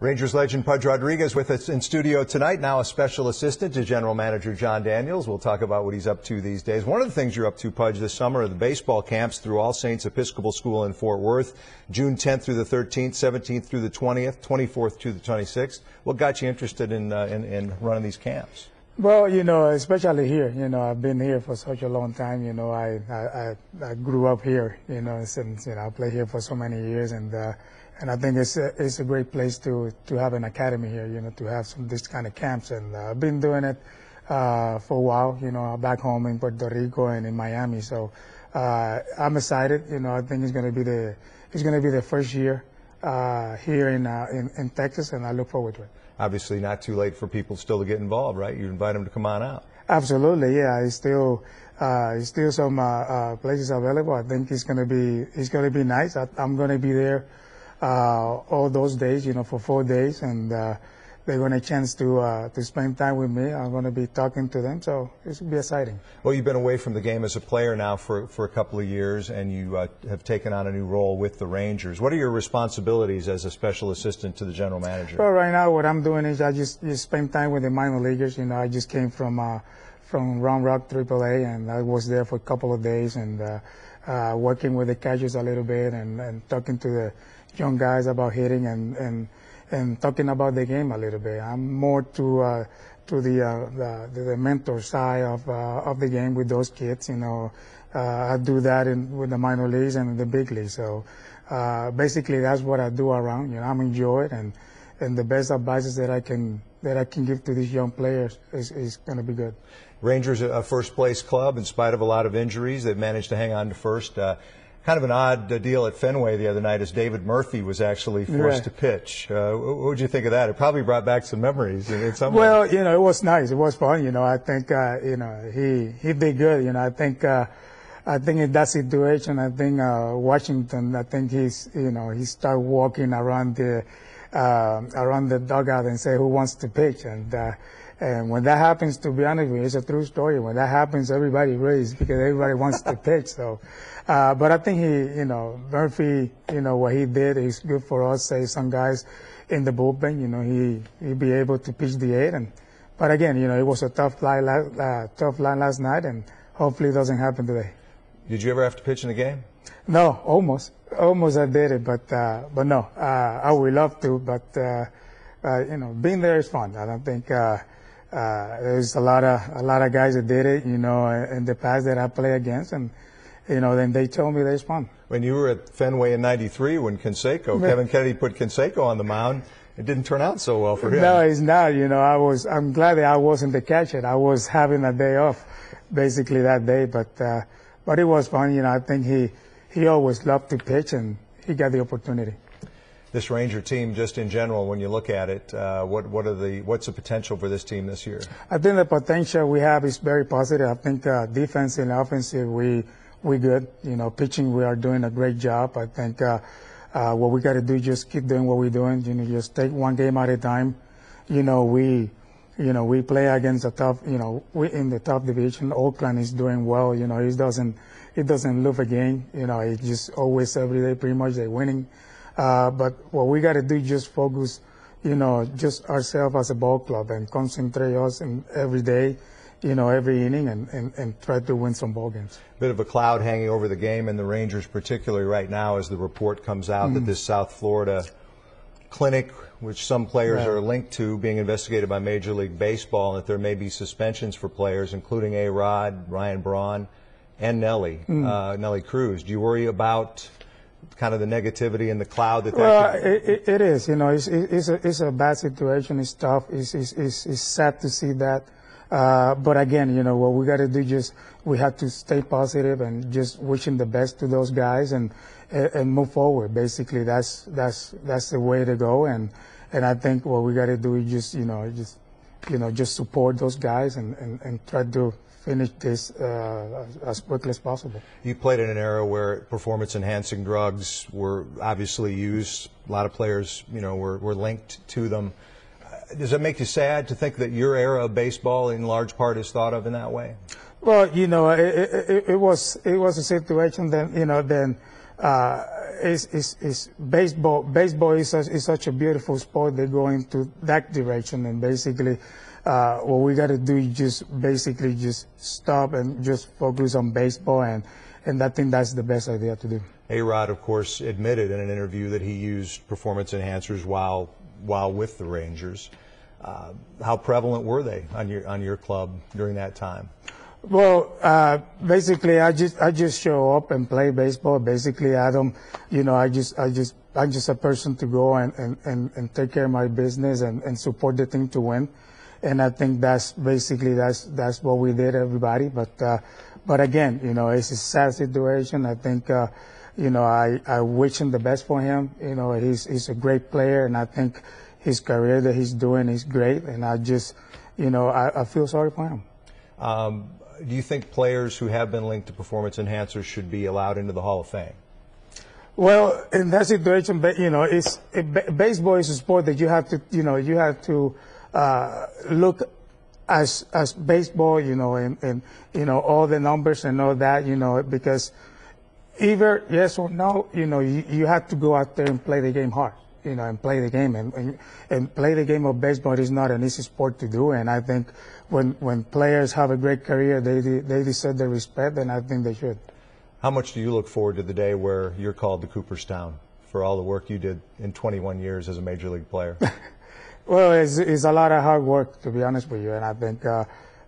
Rangers legend Pudge Rodriguez with us in studio tonight, now a special assistant to General Manager John Daniels. We'll talk about what he's up to these days. One of the things you're up to, Pudge, this summer are the baseball camps through All Saints Episcopal School in Fort Worth, June 10th through the 13th, 17th through the 20th, 24th through the 26th. What got you interested in running these camps? Well, especially here, I've been here for such a long time. I grew up here, since, I played here for so many years, and I think it's a great place to have an academy here, to have this kind of camps. And I've been doing it for a while, back home in Puerto Rico and in Miami. So I'm excited. I think it's going to be the first year here in Texas, and I look forward to it. Obviously, not too late for people still to get involved, right? You invite them to come on out. Absolutely, yeah. It's still some places available. I think it's gonna be nice. I'm gonna be there all those days, for 4 days, and they're gonna chance to spend time with me. I'm gonna be talking to them, so it's gonna be exciting. Well, you've been away from the game as a player now for a couple of years, and you have taken on a new role with the Rangers. What are your responsibilities as a special assistant to the general manager? Well, right now, what I'm doing is I just spend time with the minor leaguers. I just came from Round Rock AAA, and I was there for a couple of days, and working with the catchers a little bit, and talking to the young guys about hitting and talking about the game a little bit. I'm more to the mentor side of the game with those kids. I do that with the minor leagues and the big leagues. So basically, that's what I do around. I'm enjoying it, and the best advices that I can give to these young players is going to be good. Rangers a first place club in spite of a lot of injuries. They've managed to hang on to first. Kind of an odd deal at Fenway the other night as David Murphy was actually forced to pitch. What did you think of that? It probably brought back some memories in some way. Well, it was nice. It was fun. I think, he did good. I think in that situation, I think Washington, I think he started walking around the dugout and say who wants to pitch, and when that happens, to be honest with you, it's a true story. When that happens, everybody races because everybody wants to pitch. So, but I think Murphy, what he did is good for us. Say some guys in the bullpen, he'd be able to pitch the 8. But again, it was a tough line last night, and hopefully it doesn't happen today. Did you ever have to pitch in a game? No, almost I did it, but no, I would love to, but being there is fun. I don't think. There's a lot of guys that did it, in the past that I play against, and then they told me that it's fun. When you were at Fenway in '93, when Kevin Kennedy put Canseco on the mound, it didn't turn out so well for him. No, it's not. I'm glad that I wasn't the catcher. I was having a day off, basically that day, but it was fun. I think he always loved to pitch, and he got the opportunity. This Ranger team, just in general, when you look at it, what's the potential for this team this year? I think the potential we have is very positive. I think defense and offensive, we good. Pitching, we are doing a great job. I think what we got to do is just keep doing what we're doing. Just take one game at a time. We play against a tough. We in the top division. Oakland is doing well. It doesn't lose a game. It just always every day pretty much they're winning. But what we got to do is just focus, just ourselves as a ball club and concentrate us every day, every inning and try to win some ball games. Bit of a cloud hanging over the game and the Rangers particularly right now as the report comes out that this South Florida clinic, which some players are linked to, being investigated by Major League Baseball, and that there may be suspensions for players, including A-Rod, Ryan Braun, and Nelson Cruz. Do you worry about kind of the negativity and the cloud that it is. It's a bad situation. It's tough. It's sad to see that. But again, what we got to do we have to stay positive and just wishing the best to those guys and move forward. Basically, that's the way to go. And I think what we got to do is just support those guys and try to finish this as quickly as possible. You played in an era where performance-enhancing drugs were obviously used. A lot of players, were linked to them. Does that make you sad to think that your era of baseball, in large part, is thought of in that way? Well, it was a situation that it's baseball. Baseball is such a beautiful sport. They're going to that direction, and basically, what we got to do is just stop and just focus on baseball, and I think that's the best idea to do. A-Rod, of course, admitted in an interview that he used performance enhancers while with the Rangers. How prevalent were they on your club during that time? Well, basically, I just show up and play baseball. Basically, I don't, I'm just a person to go and take care of my business and support the team to win. And I think that's basically that's what we did, everybody. But again, it's a sad situation. I think, I wish him the best for him. He's a great player, and I think his career that he's doing is great. And I just, I feel sorry for him. Do you think players who have been linked to performance enhancers should be allowed into the Hall of Fame? Well, in that situation, baseball is a sport that you have to look as baseball, and all the numbers and all that, because either yes or no, you have to go out there and play the game hard, and play the game, and play the game of baseball is not an easy sport to do. And I think when players have a great career, they deserve the respect, and I think they should. How much do you look forward to the day where you're called to Cooperstown for all the work you did in 21 years as a major league player? Well, it's a lot of hard work, to be honest with you, and I think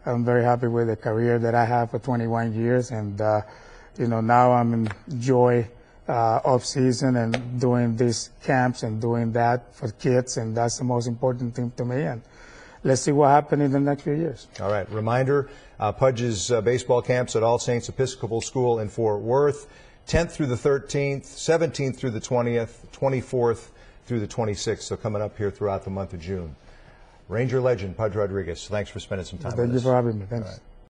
I'm very happy with the career that I have for 21 years, and now I'm enjoy off season and doing these camps and doing that for kids, and that's the most important thing to me. And let's see what happens in the next few years. All right. Reminder, Pudge's baseball camps at All Saints Episcopal School in Fort Worth, 10th through the 13th, 17th through the 20th, 24th through the 26th. So coming up here throughout the month of June. Ranger legend, Pudge Rodriguez, thank you for spending some time with us. Thank you for having me. Thanks.